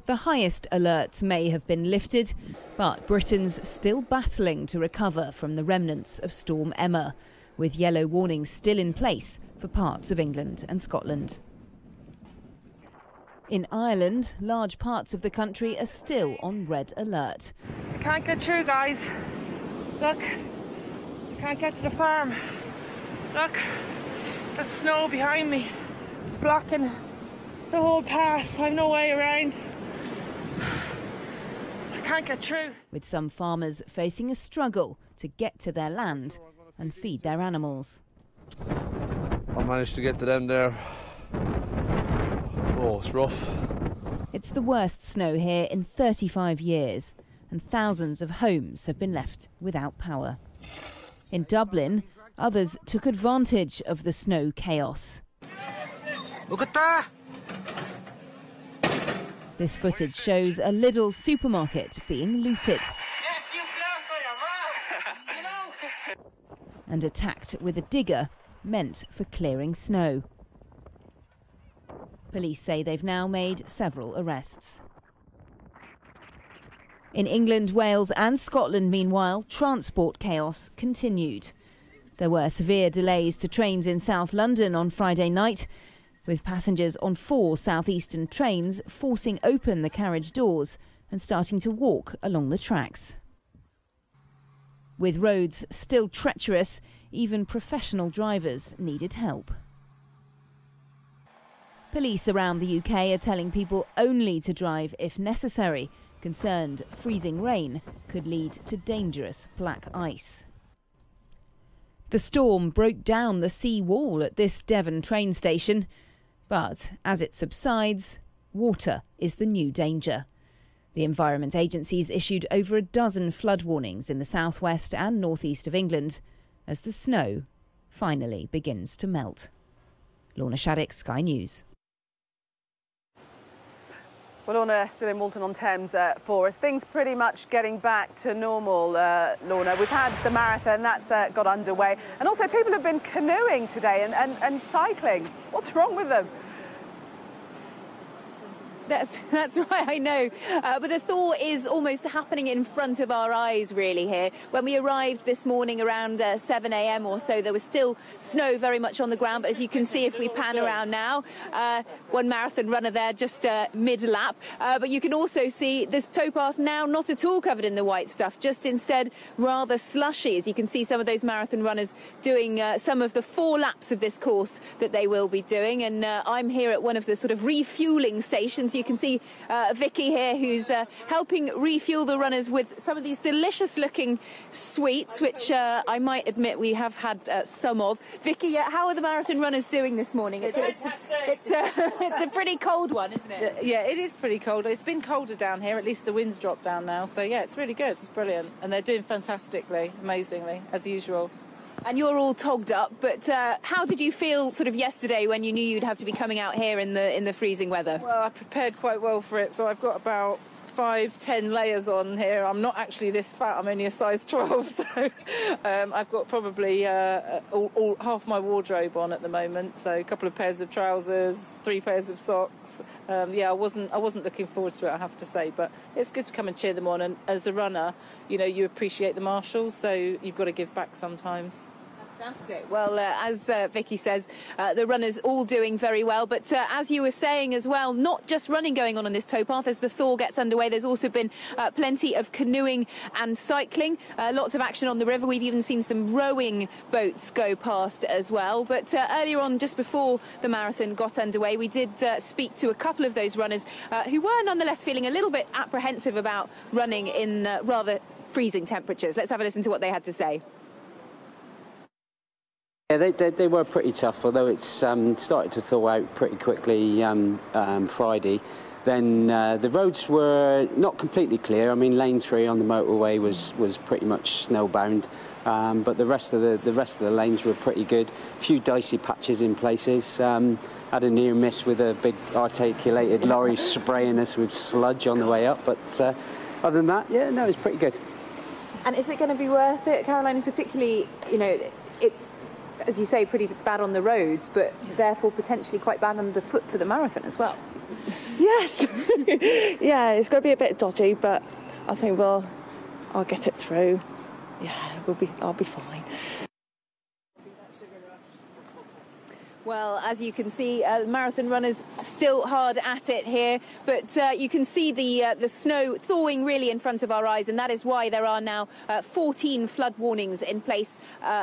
The highest alerts may have been lifted, but Britain's still battling to recover from the remnants of Storm Emma, with yellow warnings still in place for parts of England and Scotland. In Ireland, large parts of the country are still on red alert. I can't get through, guys. Look, I can't get to the farm. Look, that snow behind me is blocking the whole path. I've no way around. I can't get through. With some farmers facing a struggle to get to their land and feed their animals. I managed to get to them there. Oh, it's rough. It's the worst snow here in 35 years, and thousands of homes have been left without power. In Dublin, others took advantage of the snow chaos. Look at that! This footage shows a Lidl supermarket being looted and attacked with a digger meant for clearing snow. Police say they've now made several arrests. In England, Wales and Scotland, meanwhile, transport chaos continued. There were severe delays to trains in South London on Friday night, with passengers on 4 southeastern trains forcing open the carriage doors and starting to walk along the tracks. With roads still treacherous, even professional drivers needed help. Police around the UK are telling people only to drive if necessary, concerned freezing rain could lead to dangerous black ice. The storm broke down the sea wall at this Devon train station, but as it subsides, water is the new danger. The Environment Agency's issued over a dozen flood warnings in the southwest and northeast of England as the snow finally begins to melt. Lorna Shattuck, Sky News. Well, Lorna, still in Walton-on-Thames for us. Things pretty much getting back to normal, Lorna. We've had the marathon, that's got underway. And also people have been canoeing today and cycling. What's wrong with them? That's right, I know. But the thaw is almost happening in front of our eyes, really, here. When we arrived this morning around 7 a.m. or so, there was still snow very much on the ground. But as you can see, if we pan around now, one marathon runner there just mid-lap. But you can also see this towpath now not at all covered in the white stuff, just instead rather slushy. As you can see, some of those marathon runners doing some of the 4 laps of this course that they will be doing. And I'm here at one of the sort of refuelling stations. You can see Vicky here, who's helping refuel the runners with some of these delicious-looking sweets, which I might admit we have had some of. Vicky, how are the marathon runners doing this morning? It's a pretty cold one, isn't it? Yeah, it is pretty cold. It's been colder down here. At least the wind's dropped down now. So, yeah, it's really good. It's brilliant. And they're doing fantastically, amazingly, as usual. And you're all togged up, but how did you feel sort of yesterday when you knew you'd have to be coming out here in the freezing weather? Well, I prepared quite well for it, so I've got about 5-10 layers on here. I'm not actually this fat, I'm only a size 12, so I've got probably half my wardrobe on at the moment, so a couple of pairs of trousers, 3 pairs of socks. Yeah, I wasn't looking forward to it, I have to say, but it's good to come and cheer them on, and as a runner, you know, you appreciate the marshals, so you've got to give back sometimes. Fantastic. Well, as Vicky says, the runners all doing very well. But as you were saying as well, not just running going on this towpath. As the thaw gets underway, there's also been plenty of canoeing and cycling. Lots of action on the river. We've even seen some rowing boats go past as well. But earlier on, just before the marathon got underway, we did speak to a couple of those runners who were nonetheless feeling a little bit apprehensive about running in rather freezing temperatures. Let's have a listen to what they had to say. Yeah, they were pretty tough, although it's started to thaw out pretty quickly Friday. Then the roads were not completely clear. I mean, lane 3 on the motorway was pretty much snowbound, but the rest of the lanes were pretty good. A few dicey patches in places. Had a near miss with a big articulated lorry spraying us with sludge on the way up, but other than that, yeah, no, it's pretty good. And is it going to be worth it, Caroline? Particularly, you know, it's, as you say, pretty bad on the roads, but therefore potentially quite bad underfoot for the marathon as well. Yes. Yeah, it's going to be a bit dodgy, but I think I'll get it through. Yeah, I'll be fine. Well, as you can see, marathon runners still hard at it here, but you can see the snow thawing really in front of our eyes, and that is why there are now 14 flood warnings in place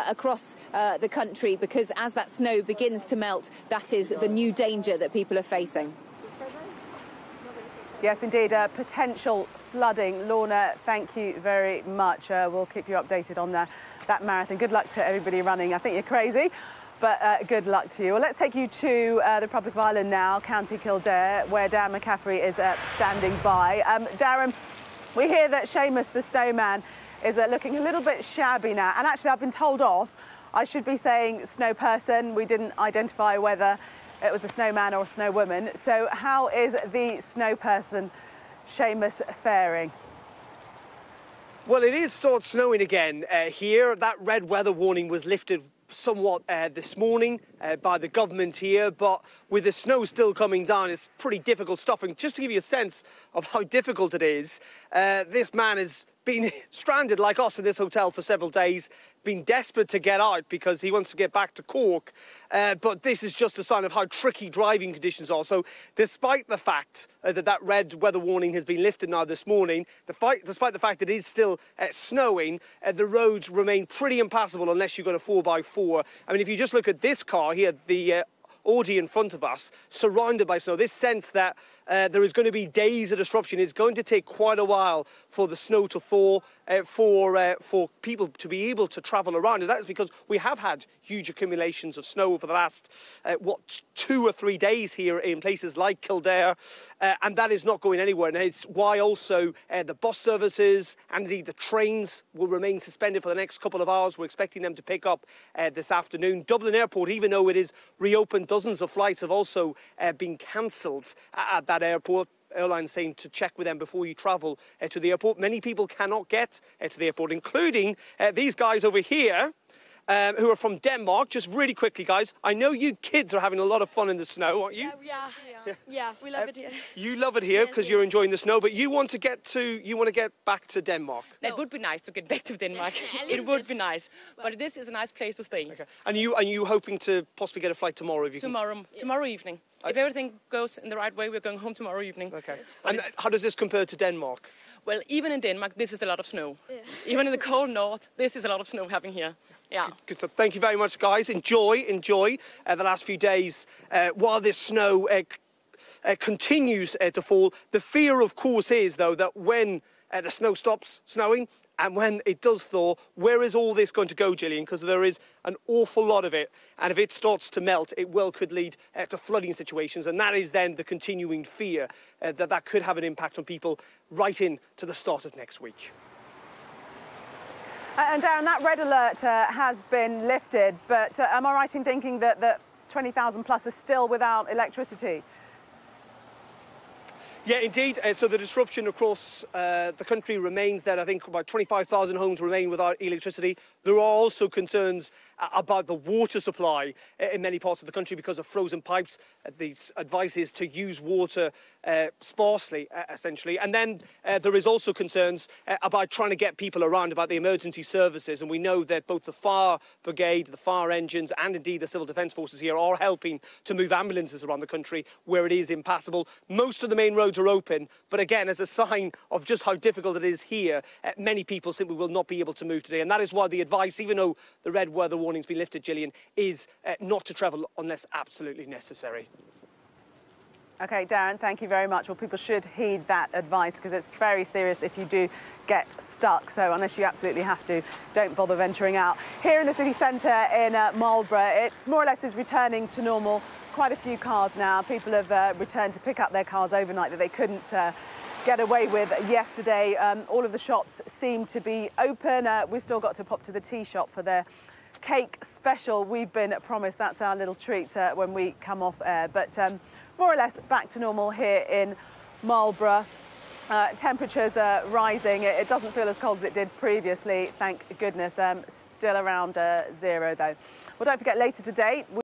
across the country, because as that snow begins to melt, that is the new danger that people are facing. Yes, indeed, potential flooding. Lorna, thank you very much. We'll keep you updated on that marathon. Good luck to everybody running. I think you're crazy, but good luck to you. Well, let's take you to the Republic of Ireland now, County Kildare, where Darren McCaffrey is standing by. Darren, we hear that Seamus the snowman is looking a little bit shabby now. And actually, I've been told off. I should be saying snow person. We didn't identify whether it was a snowman or a snow woman. So how is the snow person, Seamus, faring? Well, it is started snowing again here. That red weather warning was lifted somewhat this morning by the government here, but with the snow still coming down, it's pretty difficult stuff. And just to give you a sense of how difficult it is, this man has been stranded like us in this hotel for several days, been desperate to get out because he wants to get back to Cork. But this is just a sign of how tricky driving conditions are. So despite the fact that red weather warning has been lifted now this morning, despite the fact that it is still snowing, the roads remain pretty impassable unless you've got a 4x4. I mean, if you just look at this car here, the Audi in front of us, surrounded by snow, this sense that there is going to be days of disruption. It's going to take quite a while for the snow to thaw, for people to be able to travel around. And that is because we have had huge accumulations of snow over the last, 2 or 3 days here in places like Kildare, and that is not going anywhere. And it's why also the bus services and indeed the trains will remain suspended for the next couple of hours. We're expecting them to pick up this afternoon. Dublin Airport, even though it is reopened, dozens of flights have also been cancelled at that airport. Airlines saying to check with them before you travel to the airport. Many people cannot get to the airport, including these guys over here, who are from Denmark. Just really quickly, guys, I know you kids are having a lot of fun in the snow, aren't you? Yeah, we love it here. You love it here because you're enjoying the snow, but you want to get back to Denmark. It would be nice to get back to Denmark. It would be nice, but this is a nice place to stay. Okay. And you hoping to possibly get a flight tomorrow? If you tomorrow evening. If everything goes in the right way, we're going home tomorrow evening. Okay. And how does this compare to Denmark? Well, even in Denmark, this is a lot of snow. Yeah. Even in the cold north, this is a lot of snow happening here. Yeah. Good stuff. Thank you very much, guys. Enjoy the last few days while this snow continues to fall. The fear, of course, is, though, that when the snow stops snowing and when it does thaw, where is all this going to go, Gillian? Because there is an awful lot of it. And if it starts to melt, it could lead to flooding situations. And that is then the continuing fear that could have an impact on people right in to the start of next week. And Darren, that red alert has been lifted, but am I right in thinking that 20,000 plus is still without electricity? Yeah, indeed. So the disruption across the country remains there. I think about 25,000 homes remain without electricity. There are also concerns about the water supply in many parts of the country because of frozen pipes. The advice is to use water sparsely, essentially. And then there is also concerns about trying to get people around, about the emergency services. And we know that both the fire brigade, the fire engines, and indeed the civil defence forces here are helping to move ambulances around the country where it is impassable. Most of the main roads are open, but again, as a sign of just how difficult it is here, many people simply will not be able to move today. And that is why the advice, even though the red weather warning's been lifted, Gillian, is not to travel unless absolutely necessary. OK, Darren, thank you very much. Well, people should heed that advice because it's very serious if you do get stuck. So unless you absolutely have to, don't bother venturing out. Here in the city centre in Marlborough, it more or less is returning to normal. Quite a few cars now. People have returned to pick up their cars overnight that they couldn't get away with yesterday. All of the shops seem to be open. We've still got to pop to the tea shop for their cake special. We've been promised that's our little treat when we come off air. But more or less back to normal here in Marlborough. Temperatures are rising. It doesn't feel as cold as it did previously, thank goodness. Still around 0 though. Well, don't forget later today